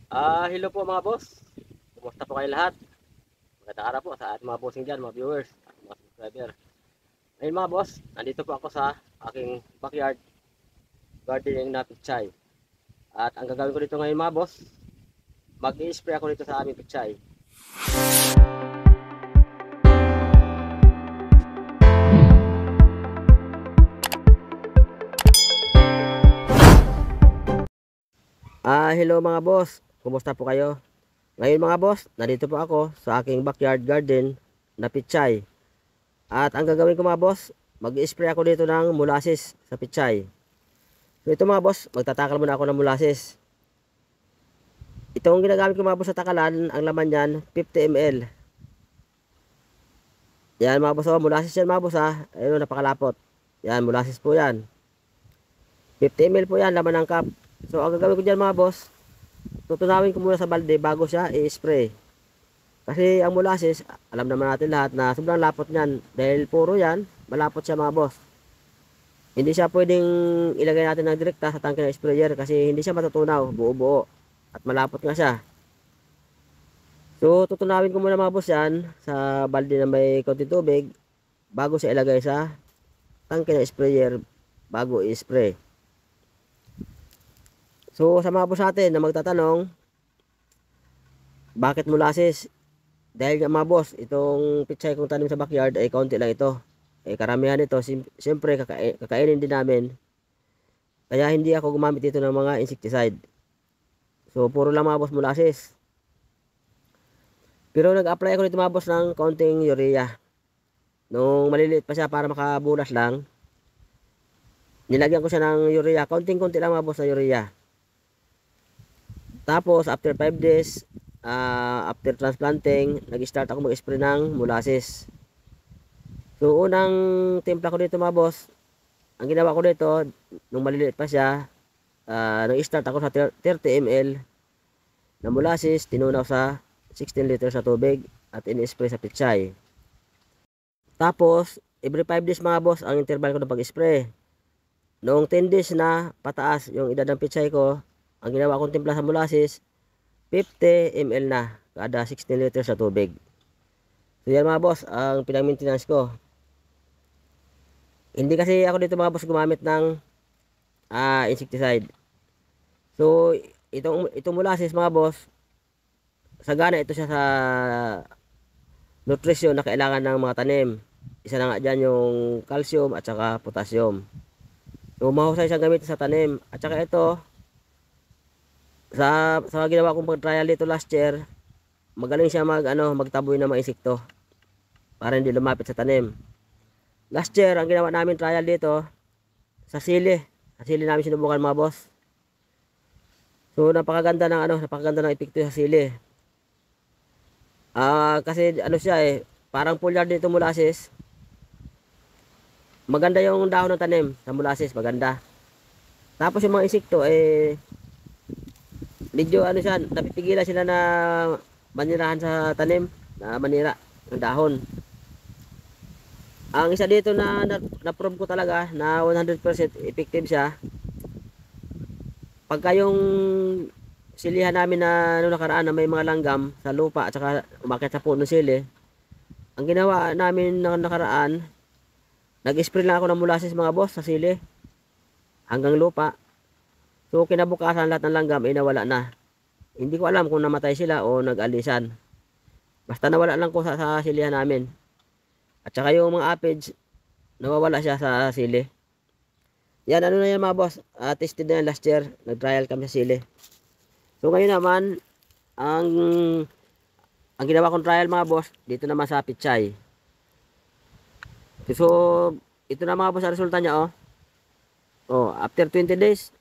Hello po mga boss. Kumusta po kayo lahat? Magandang araw po sa ating mga bossing dyan, mga viewers at mga subscriber. Ngayon mga boss, nandito po ako sa aking backyard gardening na pichay. At ang gagawin ko dito ngayon mga boss, mag-i-spray ako dito sa aming pichay. Hello mga boss. Kumusta po kayo? Ngayon mga boss, nandito po ako sa aking backyard garden na pichay. At ang gagawin ko mga boss, mag-i-spray ako dito ng molasses sa pichay. So ito mga boss, magtatakal muna ako ng molasses. Itong ginagamit ko mga boss sa takalan, ang laman yan 50 ml. Yan mga boss, molasses yan mga boss ha. Ayun, napakalapot. Yan, molasses po yan. 50 ml po yan, laman ng cup. So ang gagawin ko dyan mga boss, tutunawin ko muna sa balde bago siya i-spray. Kasi ang molasses, alam naman natin lahat na sobrang lapot niyan. Dahil puro yan, malapot siya mga boss. Hindi siya pwedeng ilagay natin ng direkta sa tangke ng sprayer kasi hindi siya matutunaw, buo-buo. At malapot nga siya. So tutunawin ko muna mga boss yan sa balde na may konting tubig bago siya ilagay sa tangke ng sprayer bago i-spray. So sa mga boss natin na magtatanong, bakit molasses? Dahil nga mga boss, itong pichay kong tanim sa backyard ay kaunti lang ito. Karamihan ito, siyempre kakainin din namin. Kaya hindi ako gumamit dito ng mga insecticide. So puro lang mga boss molasses. Pero nag-apply ako dito mga boss ng kaunting urea. Nung maliliit pa siya para makabulas lang, nilagyan ko siya ng urea. Kaunting-kunti lang mga boss na urea. Tapos after 5 days, after transplanting, nag-start ako mag-spray ng molasses. So unang timpla ko dito mga boss, ang ginawa ko dito, nung maliliit pa siya, nag-start ako sa 30 ml na molasses, tinunaw sa 16 liters na tubig at in-spray sa pichay. Tapos, every 5 days mga boss, ang interval ko ng pag-spray. Noong 10 days na pataas yung edad ng pichay ko, ang ginawa kong timpla sa molasses, 50 ml na kada 16 liters sa tubig. So yan mga boss, ang pinag-maintenance ko. Hindi kasi ako dito mga boss gumamit ng insecticide. So itong molasses mga boss, sagana ito siya sa nutrition na kailangan ng mga tanim. Isa na nga dyan yung calcium at saka potassium. So mahusay siyang gamitin sa tanim. At saka ito, sa ginawa kong pag-trial dito last year, magaling siya magtaboy ng mga insekto para hindi lumapit sa tanim. Last year, ang ginawa namin trial dito sa sili. Sa sili namin sinubukan mga boss. So napakaganda ng epekto sa sili. Kasi siya parang foliar dito molasses. Maganda yung dahon ng tanim sa molasses, maganda. Tapos yung mga insekto medyo siya, napipigilan sila na manirahan sa tanim, na manira ng dahon. Ang isa dito na-prove ko talaga na 100% effective siya. Pagka yung silihan namin na nakaraan na may mga langgam sa lupa at saka umakyat sa puno sili, ang ginawa namin nakaraan, nag-spray lang ako ng molasses mga boss sa sili hanggang lupa. So kinabukasan lahat ng langgam ay nawala na. Hindi ko alam kung namatay sila o nag-alisan. Basta nawala lang ko sa silihan namin. At saka yung mga aphids, nawawala siya sa sili. Yan, na yan mga boss. Tested na yan last year. Nag-trial kami sa sili. So ngayon naman, ang ginawa kong trial mga boss, dito naman sa pichay. So, ito na mga boss ang resulta niya after 20 days.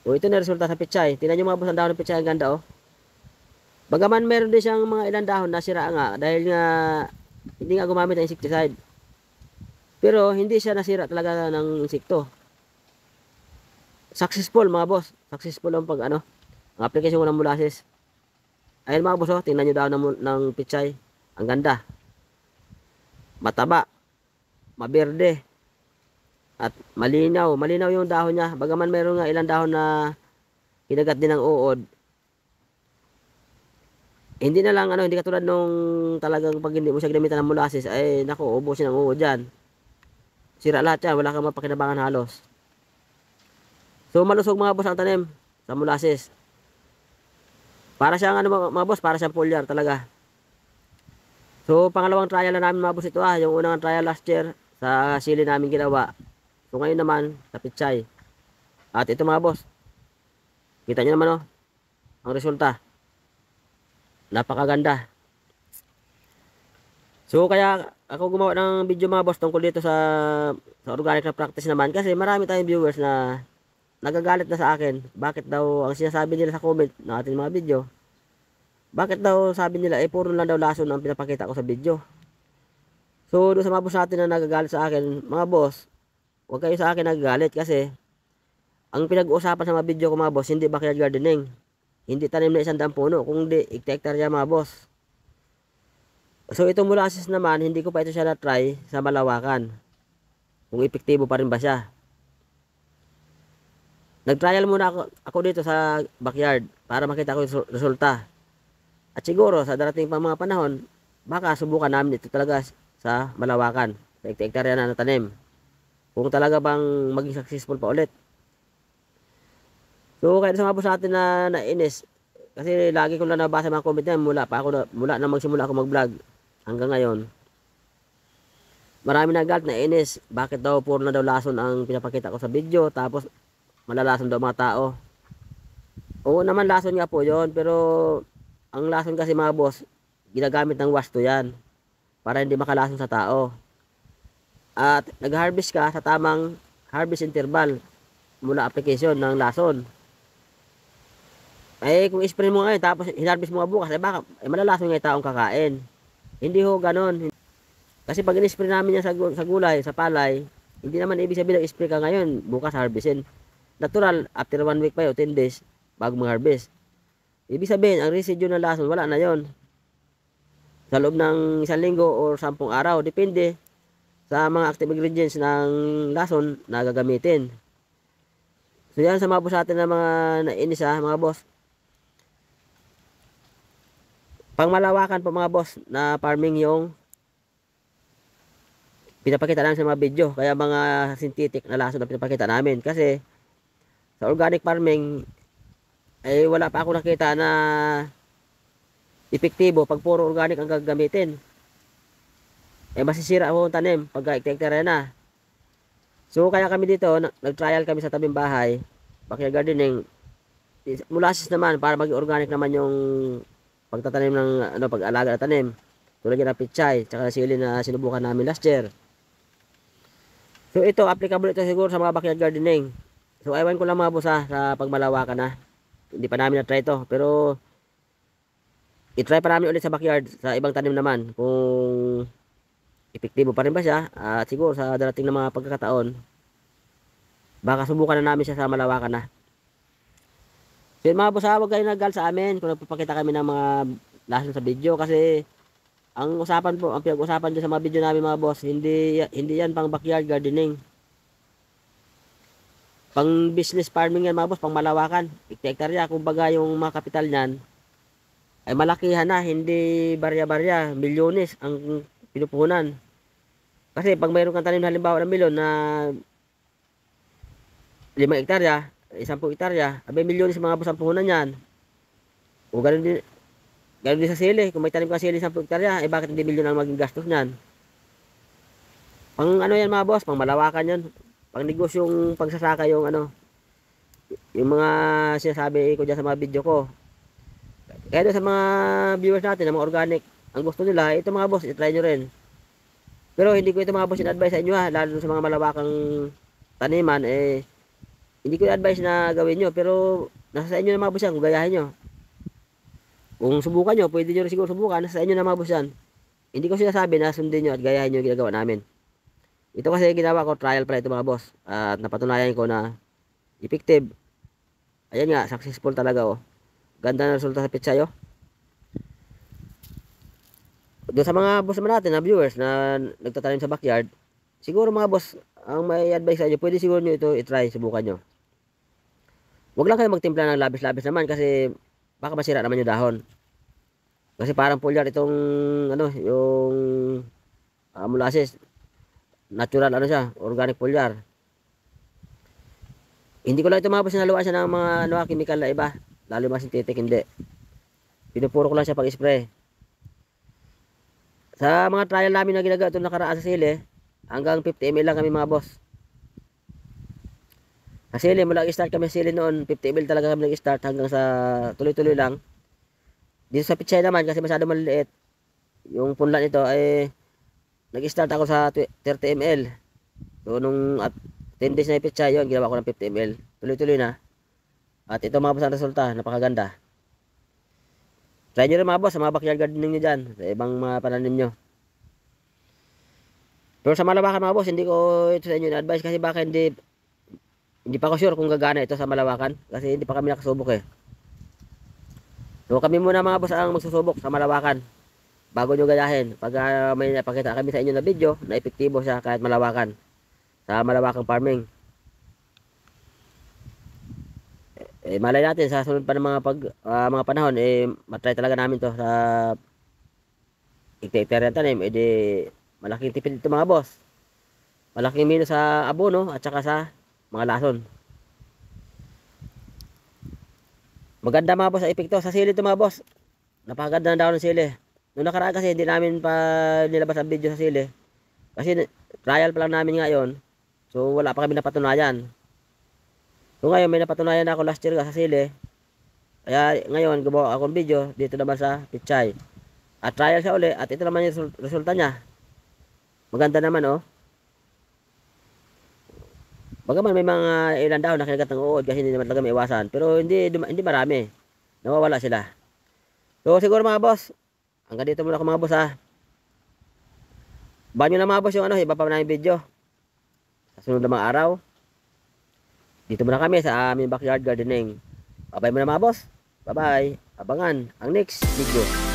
Ito na resulta sa pichay. Tingnan nyo mga boss ang dahon ng pichay, ang ganda Bagaman meron din siyang mga ilang dahon na sira nga dahil nga hindi nga gumamit ng insecticide. Pero hindi siya nasira talaga ng insekto. Successful mga boss. Successful ang ang application ko ng molasses. Ayun mga boss tingnan nyo dahon ng pichay. Ang ganda. Mataba. Maberde. At malinaw yung dahon niya. Bagaman meron nga ilang dahon na kinagat din ng uod. Hindi na lang ano, hindi katulad nung talagang pag hindi mo siya ginamitan ng molasses, ay naku, ubusin ang uod dyan. Sira lahat yan, wala kang mapakinabangan halos. So malusog mga boss ang tanim sa molasses. Para siyang ano mga boss, para siyang foliar talaga. So pangalawang trial na namin mga boss ito yung unang trial last year sa sili namin ginawa. So ngayon naman sa pichay. At ito mga boss, kita nyo naman ang resulta. Napakaganda. So kaya ako gumawa ng video mga boss tungkol dito sa organic na practice naman kasi marami tayong viewers na nagagalit na sa akin. Bakit daw ang sinasabi nila sa comment ng ating mga video? Bakit daw sabi nila puro lang daw lason ang pinapakita ko sa video? So doon sa mga boss natin na nagagalit sa akin, mga boss, huwag kayo sa akin nagagalit kasi ang pinag-uusapan sa mga video ko mga boss, hindi backyard gardening. Hindi tanim na 100 puno, kundi hektarya mga boss. So itong molasses naman, hindi ko pa ito siya na-try sa malawakan. Kung epektibo pa rin ba siya. Nag-trial muna ako dito sa backyard para makita ko yung resulta. At siguro sa darating pa mga panahon, baka subukan namin ito talaga sa malawakan, sa hektarya na natanim. Kung talaga bang maging successful pa ulit. So kaya sa mga boss natin na nainis, kasi lagi ko lang nabasa mga comment niya mula na magsimula ako mag-vlog hanggang ngayon. Marami nagalit na inis. Bakit daw puro na daw lason ang pinapakita ko sa video tapos malalason daw mga tao. Oo naman lason nga po 'yon, pero ang lason kasi mga boss, ginagamit ng wasto 'yan para hindi makalason sa tao. At nag-harvest ka sa tamang harvest interval mula application ng lason. Kung i-spray mo ngayon tapos hinarvest mo nga bukas, baka malalason nga yung taong kakain. Hindi ho ganon. Kasi pag in-spray namin yan sa gulay, sa palay, hindi naman ibig sabihin na spray ka ngayon, bukas harvestin. Natural, after 1 week pa yun, 10 days, bago mag-harvest. Ibig sabihin, ang residue ng lason, wala na yon. Sa loob ng 1 linggo or 10 araw, depende sa mga active ingredients ng lason na gagamitin. So yan sa mga boss natin na mga nainis mga boss. Pangmalawakan po mga boss na farming yung pinapakita namin sa mga video. Kaya mga synthetic na lason na pinapakita namin. Kasi sa organic farming wala pa ako nakita na epektibo pag puro organic ang gagamitin. Masisira ako ang tanim pag hektarya na. So kaya kami dito nag-trial kami sa tabing bahay, backyard gardening. Molasses naman para maging organic naman yung pagtatanim ng pag-alaga ng tanim. Tulad yan ng pichay, tsaka sili na sinubukan namin last year. So ito, applicable ito siguro sa mga backyard gardening. So ewan ko lang mga boss sa pagmalawakan na. Hindi pa namin na-try ito. Pero i-try pa namin ulit sa backyard, sa ibang tanim naman. Kung epektibo pa rin ba siya. At siguro sa darating na mga pagkakataon, baka subukan na namin siya sa malawakan na. So mga boss huwag kayo naggal sa amin kung nagpapakita kami ng mga lason sa video kasi ang usapan po, ang pinag-usapan dyan sa mga video namin mga boss, hindi yan pang backyard gardening. Pang business farming yan mga boss, pang malawakan. Hektarya, kumbaga yung mga kapital niyan ay malakihan na, hindi barya-barya, milyones ang pinupunan. Kasi pag mayroon kang tanim halimbawa ng milyon na 5 hektarya, 10 hektarya, abay milyones mga boss ang puhunan yan. O ganun din sa sili, kung may tanim ka sili 10 hektarya, bakit hindi milyon ang maging gastos niyan? Pang yan mga boss, pang malawakan yan. Pang negosyong pagsasaka yung yung mga sinasabi ko dyan sa mga video ko. Kaya doon sa mga viewers natin, na mga organic, ang gusto nila, ito mga boss, itry nyo rin. Pero hindi ko ito mga boss in-advise sa inyo lalo sa mga malawakang taniman, hindi ko i-advise na gawin nyo, pero nasa sa inyo na mga boss yan kung gayahin nyo. Kung subukan nyo, pwede nyo rin siguro subukan, nasa sa inyo na mga boss yan. Hindi ko sinasabi na sundin nyo at gayahin nyo yung ginagawa namin. Ito kasi ginawa ko, trial pala ito mga boss. At napatunayan ko na effective. Ayan nga, successful talaga Ganda na resulta sa pichay Doon sa mga boss naman natin na viewers na nagtatanim sa backyard, siguro mga boss, ang may advice sa inyo, pwede siguro nyo ito i-try, subukan nyo. Huwag lang kayo magtimpla ng labis-labis naman kasi baka masira naman yung dahon. Kasi parang foliar itong ano, yung molasses. Natural ano siya, organic foliar. Hindi ko lang ito mapos sinaluan siya ng mga ano, chemical na iba. Lalo yung mga synthetic, hindi. Pinupuro ko lang siya pag-spray. Sa mga trial namin na ginagawa ito nakaraan sa sili, hanggang 50 ml lang kami mga boss. Sa sili, mula start kami sa sili noon, 50 ml talaga kami nag-start hanggang sa tuloy-tuloy lang. Dito sa pichay naman, kasi masyado maliliit, yung punla nito ay nag-start ako sa 30 ml. So nung 10 days na pichay yun, ginawa ko ng 50 ml. Tuloy-tuloy na. At ito mga boss ang resulta, napakaganda. Try nyo rin mga boss sa mga backyard gardening nyo dyan, sa ibang mga pananim nyo. Pero sa malawakan mga boss, hindi ko ito sa inyo na-advise kasi baka hindi pa ako sure kung gagana ito sa malawakan. Kasi hindi pa kami nakasubok eh. So kami muna mga boss ang magsusubok sa malawakan. Bago nyo gayahin. Pag may napakita kami sa inyo na video, na epektibo siya kahit malawakan. Sa malawakang farming. Malay natin sa sunod pa ng mga panahon matry talaga namin to sa hektarya tanim malaking tipid ito mga boss, malaking minus sa abono at saka sa mga lason. Maganda mga boss sa epekto sa sili ito mga boss, napakaganda ng dahon ng sili. Noong nakaraan kasi hindi namin pa nilabas ang video sa sili kasi trial pa lang namin ngayon, so wala pa kami napatunayan. So ngayon may napatunayan na ako last year sa sili. Kaya ngayon gumawa akong video dito naman sa pichay. At trial siya uli at ito naman yung resulta niya. Maganda naman oh. Bagaman may mga ilan daw na kinagat ng uod kasi hindi naman talaga maiwasan. Pero hindi marami. Nawawala sila. So siguro mga boss, hanggang dito muna ako mga boss ha. Banyo na mga boss yung iba pa namin video. Sa sunod na mga araw. Dito muna kami sa aming backyard gardening. Bye-bye muna mga boss. Bye-bye. Abangan ang next video.